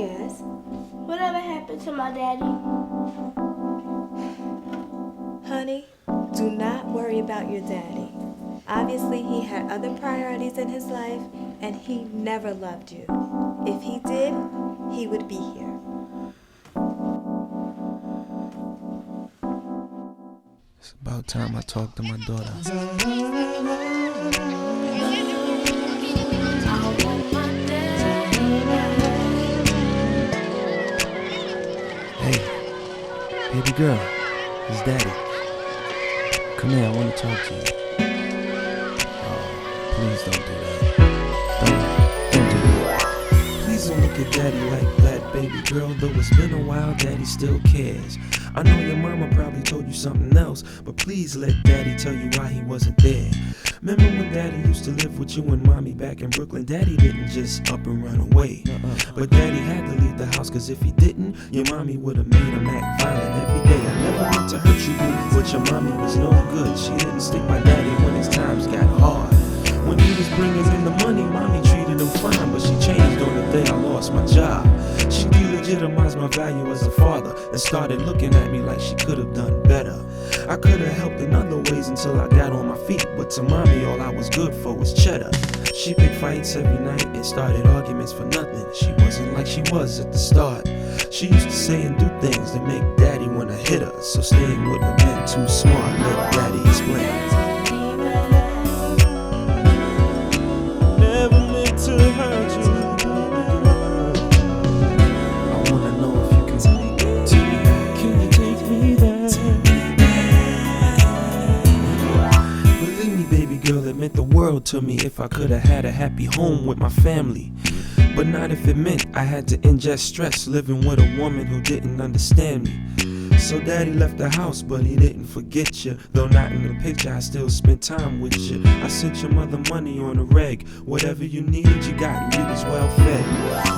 Yes. Whatever happened to my daddy? Honey, do not worry about your daddy. Obviously, he had other priorities in his life, and he never loved you. If he did, he would be here. It's about time I talk to my daughter. Hey, baby girl, it's Daddy. Come here, I want to talk to you. Oh, please don't do that. Don't do that. Please don't look at Daddy like that, baby girl. Though it's been a while, Daddy still cares. I know your mama probably told you something else, but please let Daddy tell you why he wasn't there. Remember when Daddy used to live with you and Mommy back in Brooklyn? Daddy didn't just up and run away, but Daddy had to leave the house, cause if he didn't, your Mommy would've made him act violent every day. I never meant to hurt you, but your Mommy was no good. She didn't stick by Daddy when his times got hard. When he was bringing in the money, Mommy treated him fine, but she changed on the day I lost my job. She delegitimized my value as a father and started looking at me like she could have done better. I could have helped in other ways until I got on my feet, but to Mommy all I was good for was cheddar. She picked fights every night and started arguments for nothing. She wasn't like she was at the start. She used to say and do things that make Daddy wanna hit her, so staying wouldn't have been too smart. Let Daddy explain. Never meant to hurt you. I wanna know if you can take me. Can you take me there? Believe me, baby girl, it meant the world to me if I could have had a happy home with my family. But not if it meant I had to ingest stress living with a woman who didn't understand me. So Daddy left the house, but he didn't forget you. Though not in the picture, I still spent time with you. I sent your mother money on the reg. Whatever you needed, you got, and you was well fed.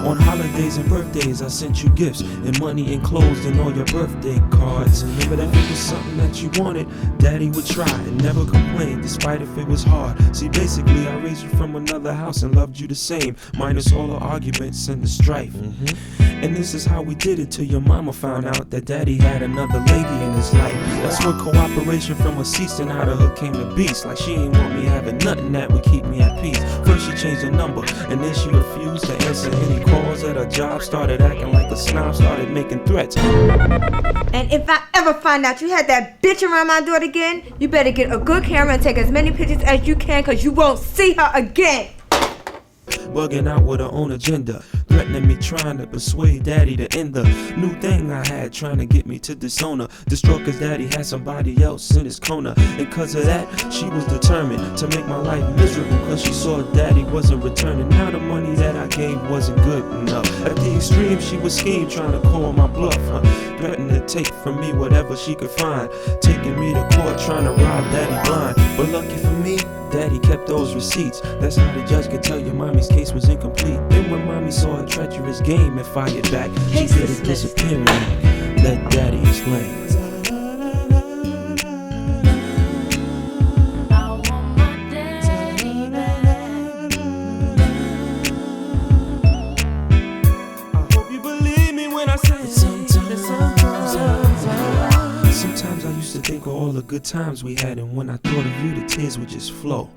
On holidays and birthdays, I sent you gifts and money enclosed in all your birthday cards. But if it was something that you wanted, Daddy would try and never complain, despite if it was hard. See, basically, I raised you from another house and loved you the same, minus all the arguments and the strife. And this is how we did it till your mama found out that Daddy had another lady in his life. That's when cooperation from her ceased and out of her came the beast. Like she ain't want me having nothing that would keep me at peace. First she changed her number, and then she refused to answer any calls at her job. Started acting like a snob, started making threats. And if I ever find out you had that bitch around my door again, you better get a good camera and take as many pictures as you can, cause you won't see her again. Bugging out with her own agenda, threatening me, trying to persuade Daddy to end the new thing I had, trying to get me to disown her. Distraught cause Daddy had somebody else in his corner, and cause of that, she was determined to make my life miserable, cause she saw Daddy wasn't returning. Now the money that I gave wasn't good enough. At the extreme, she would scheme, trying to call my bluff, threatening to take from me whatever she could find, taking me to court, trying to rob Daddy blind. But lucky for me, Daddy kept those receipts. That's how the judge could tell your Mommy's case was incomplete. Then when Mommy saw a treacherous game and fired back, she did it disappearing. Let Daddy explain. Sometimes I used to think of all the good times we had, and when I thought of you, the tears would just flow.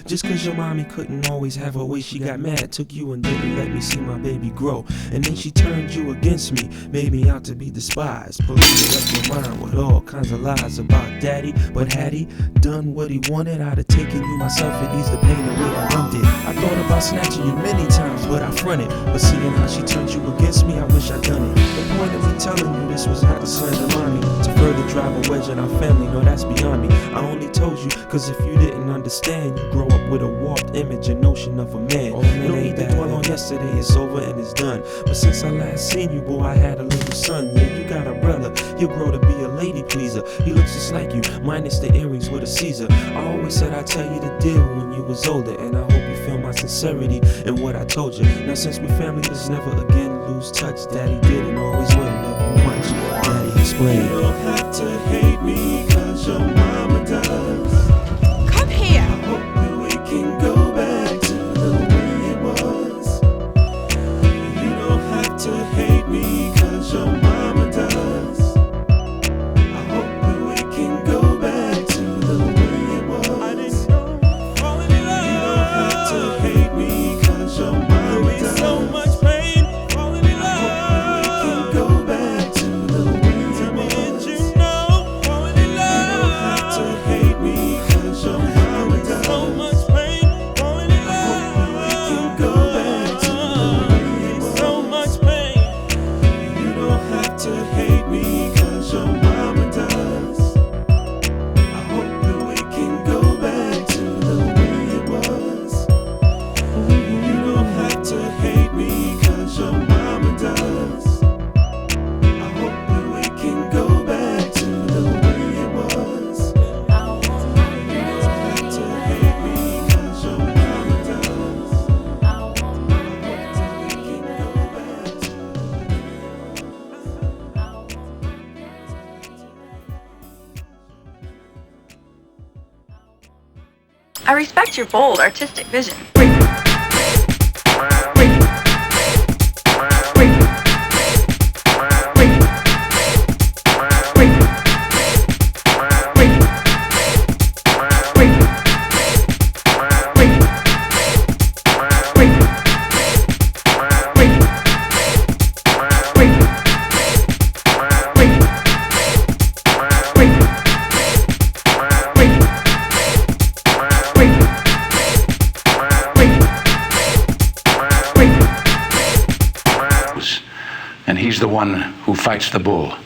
Just cause your Mommy couldn't always have her way, she got mad, took you and didn't let me see my baby grow. And then she turned you against me, made me out to be despised, polluted up your mind with all kinds of lies about Daddy. But had he done what he wanted, I'd have taken you myself and eased the pain the way I loved it. I thought about snatching you many times, but I fronted. But seeing how she turned you against me, I wish I'd done it. The point of me telling you this was not to slander Mommy, to further drive a wedge in our family, no, that's beyond me. I only told you cause if you didn't understand, you grow up with a warped image and notion of a man. No need to dwell on yesterday, it's over and it's done. But since I last seen you, boy, I had a little son. Yeah, you got a brother, he'll grow to be a lady pleaser. He looks just like you, minus the earrings with a Caesar. I always said I'd tell you the deal when you was older, and I hope you feel my sincerity in what I told you. Now since we family, let's never again lose touch. Daddy did and always will love you much. Daddy explained. You don't have to hate me cause your mama does. Come here. I hope that we can go back to the way it was. You don't have to hate I respect your bold, artistic vision. And he's the one who fights the bull.